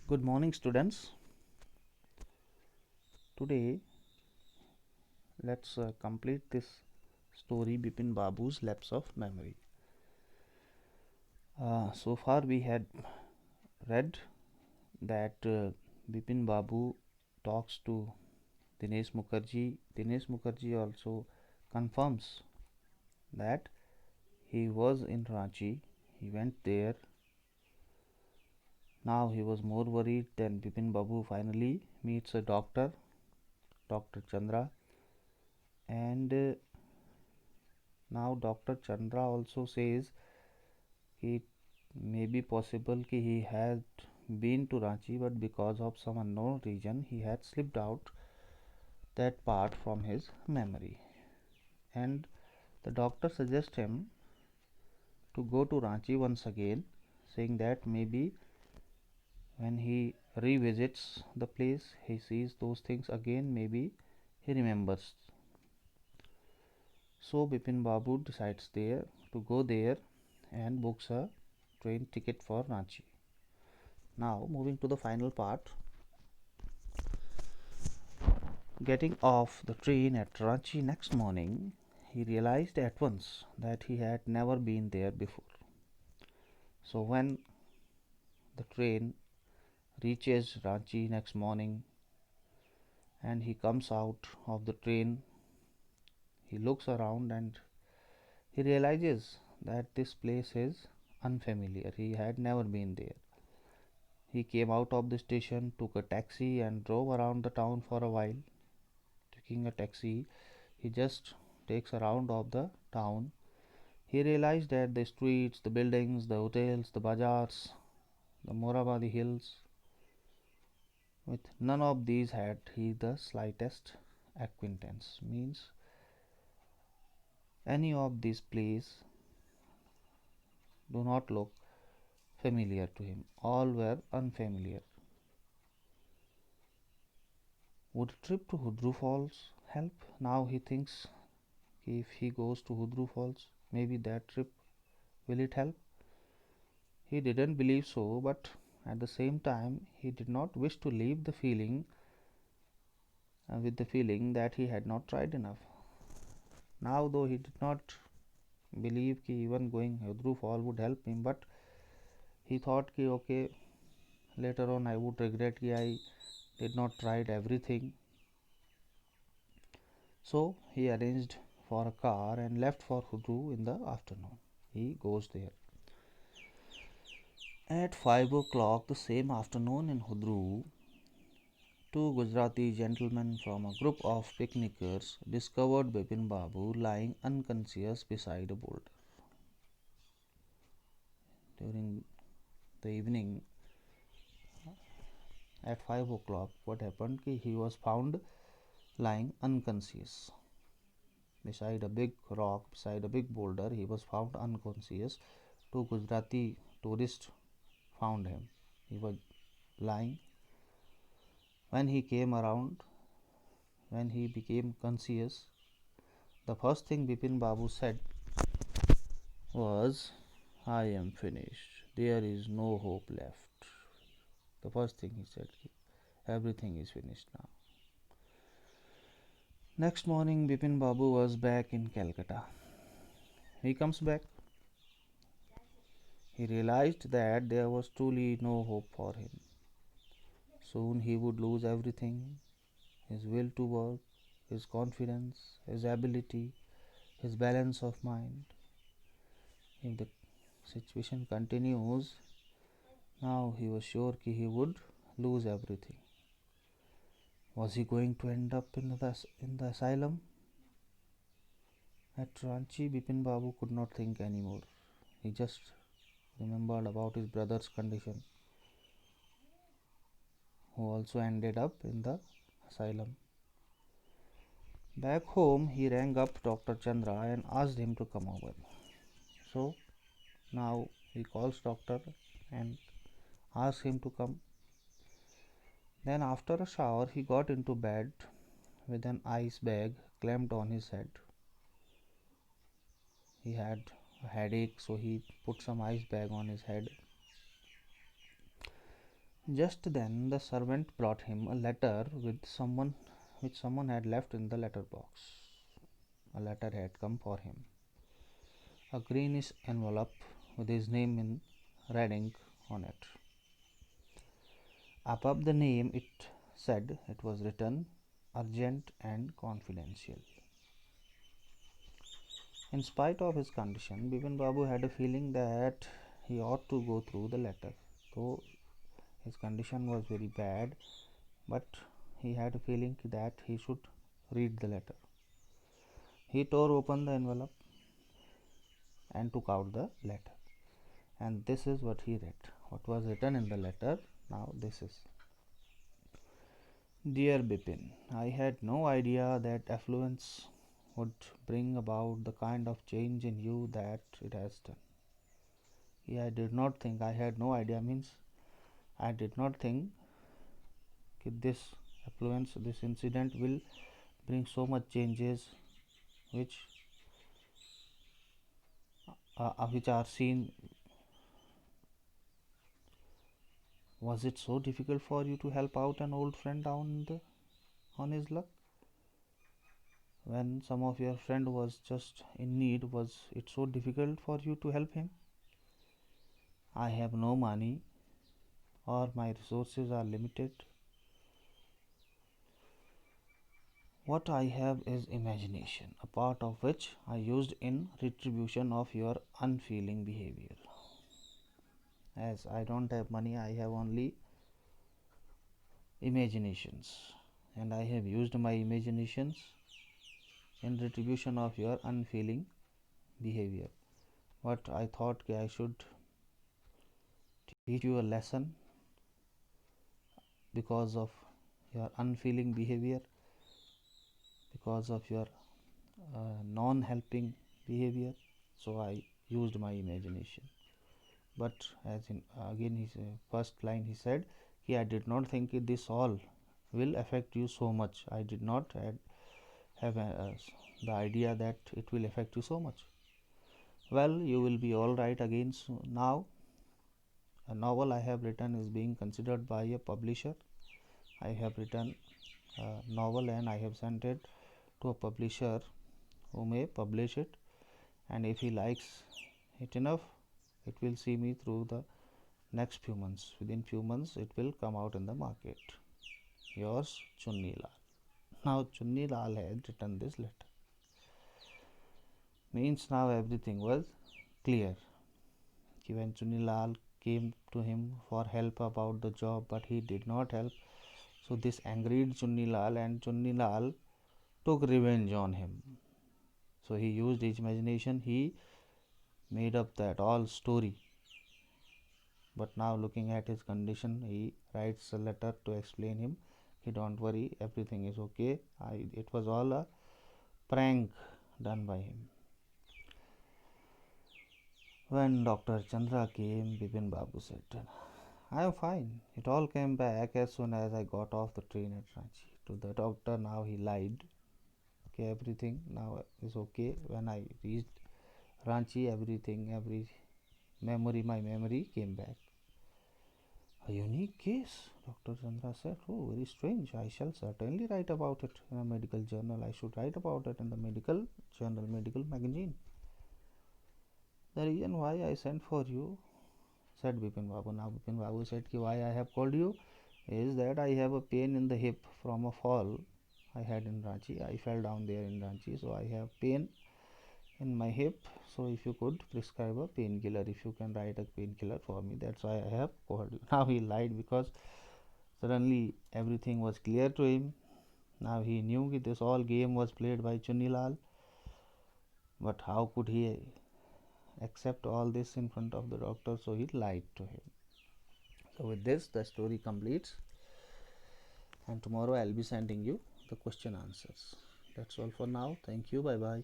Good morning, students. Today, let's complete this story Bipin Babu's Lapse of Memory. So far, we had read that Bipin Babu talks to Dinesh Mukherjee. Dinesh Mukherjee also confirms that he was in Ranchi. He went there. Now he was more worried. Then Bipin Babu finally meets a doctor, Dr. Chandra, and now Dr. Chandra also says it may be possible कि he had been to Ranchi, but because of some unknown reason he had slipped out that part from his memory. And the doctor suggests him to go to Ranchi once again, saying that maybe when he revisits the place, he sees those things again, maybe he remembers. So Bipin Babu decides to go there and books a train ticket for Ranchi. Now, moving to the final part. Getting off the train at Ranchi next morning, he realized at once that he had never been there before. So, when the train reaches Ranchi next morning and he comes out of the train, he looks around and he realizes that this place is unfamiliar. He had never been there. He came out of the station, took a taxi, and drove around the town for a while. Taking a taxi, he just takes a round of the town. He realized that the streets, the buildings, the hotels, the bazaars, the Morabadi hills, with none of these had he the slightest acquaintance. Means any of these places do not look familiar to him. All were unfamiliar. Would a trip to Hudru Falls help? Now he thinks if he goes to Hudru Falls, maybe that trip will it help? He didn't believe so, but at the same time he did not wish to leave the feeling with the feeling that he had not tried enough. Now, though he did not believe that even going through fall would help him, but he thought that okay, later on I would regret that I did not tried everything. So he arranged for a car and left for Hudru in the afternoon. He goes there. At 5 o'clock the same afternoon in Hudru, two Gujarati gentlemen from a group of picnickers discovered Bipin Babu lying unconscious beside a boulder. During the evening at 5 o'clock, what happened? He was found lying unconscious beside a big rock, beside a big boulder. He was found unconscious. Two Gujarati tourists found him. He was lying. When he came around, when he became conscious, the first thing Bipin Babu said was, I am finished. There is no hope left. The first thing he said, everything is finished now. Next morning, Bipin Babu was back in Calcutta. He comes back. He realized that there was truly no hope for him. Soon he would lose everything, his will to work, his confidence, his ability, his balance of mind. If the situation continues, now he was sure that he would lose everything. Was he going to end up in the asylum? At Ranchi, Bipin Babu could not think anymore. He just remembered about his brother's condition, who also ended up in the asylum. Back home, he rang up Dr. Chandra and asked him to come over. So now he calls doctor and asks him to come. Then after a shower, he got into bed with an ice bag clamped on his head. He had a headache, so he put some ice bag on his head. Just then the servant brought him a letter which someone had left in the letter box. A letter had come for him, a greenish envelope with his name in red ink on it. Above the name it said it was written urgent and confidential. In spite of his condition, Bipin Babu had a feeling that he ought to go through the letter. Though his condition was very bad, but he had a feeling that he should read the letter. He tore open the envelope and took out the letter. And this is what he read. What was written in the letter? Now this is: Dear Bipin, I had no idea that affluence would bring about the kind of change in you that it has done. Yeah, I did not think, I had no idea means I did not think that this affluence, this incident will bring so much changes which which are seen. Was it so difficult for you to help out an old friend on his luck? When some of your friend was just in need, was it so difficult for you to help him? I have no money or my resources are limited. What I have is imagination, a part of which I used in retribution of your unfeeling behavior. As I don't have money, I have only imaginations, and I have used my imaginations in retribution of your unfeeling behavior. But I thought I should teach you a lesson because of your unfeeling behavior, because of your non helping behavior. So I used my imagination. But as in again his first line he said, I did not think this all will affect you so much. I did not have the idea that it will affect you so much. Well, you will be all right again soon. Now a novel I have written is being considered by a publisher. I have written a novel and I have sent it to a publisher who may publish it, and if he likes it enough, it will see me through the next few months. Within few months it will come out in the market. Yours, Chunni Lal. Now Chunni Lal had written this letter. Means now everything was clear. When Chunni Lal came to him for help about the job, but he did not help, so this angered Chunni Lal, and Chunni Lal took revenge on him. So he used his imagination, he made up that all story. But now looking at his condition, he writes a letter to explain him, don't worry, everything is okay. It was all a prank done by him. When Dr. Chandra came, Bipin Babu said, I am fine. It all came back as soon as I got off the train at Ranchi. To the doctor, now he lied. Okay, everything now is okay. When I reached Ranchi, every memory, my memory came back. A unique case, Dr. Chandra said. Oh, very strange. I shall certainly write about it in a medical journal. I should write about it in the medical journal, medical magazine. The reason why I sent for you, said Bipin Babu. Now Bipin Babu said, why I have called you is that I have a pain in the hip from a fall I had in Ranchi. I fell down there in Ranchi, so I have pain in my hip. So if you could prescribe a painkiller, if you can write a painkiller for me, that's why I have called you. Now he lied because suddenly everything was clear to him. Now he knew that this all game was played by Chunni Lal. But how could he accept all this in front of the doctor? So he lied to him. So with this the story completes, and tomorrow I'll be sending you the question answers. That's all for now. Thank you. Bye bye.